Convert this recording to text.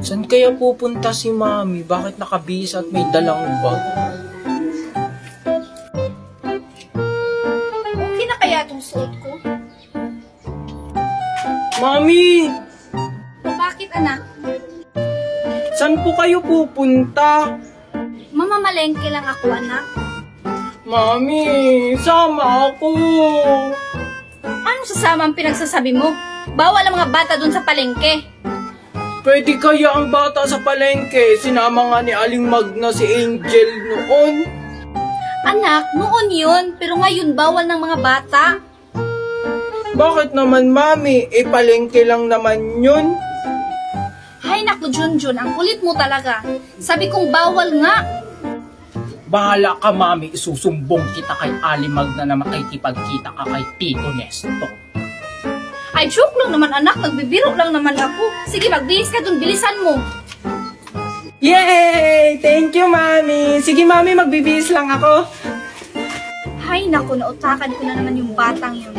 Saan kaya pupunta si Mami? Bakit nakabihis at may dalang bag? Okay na kaya itong suot ko? Mami! O bakit anak? Saan po kayo pupunta? Mamamalengke lang ako anak. Mami, sama ako. Anong sasama ang pinagsasabi mo? Bawal ang mga bata dun sa palengke. Pwede kaya ang bata sa palengke? Sinama nga ni Aling Magna si Angel noon. Anak, noon yun, pero ngayon bawal ng mga bata. Bakit naman, Mami? Palengke lang naman yun. Hay naku, Junjun, ang kulit mo talaga. Sabi kong bawal nga. Bahala ka, Mami. Isusumbong kita kay Aling Magna na makikipagkita ka kay Tito Nesto. Ay, joke lang naman anak, nagbibiro lang naman ako. Sige, magbihis ka dun, bilisan mo. Yay! Thank you, Mami. Sige, Mami, magbibihis lang ako. Hay naku, nautakan ko na naman yung batang yun.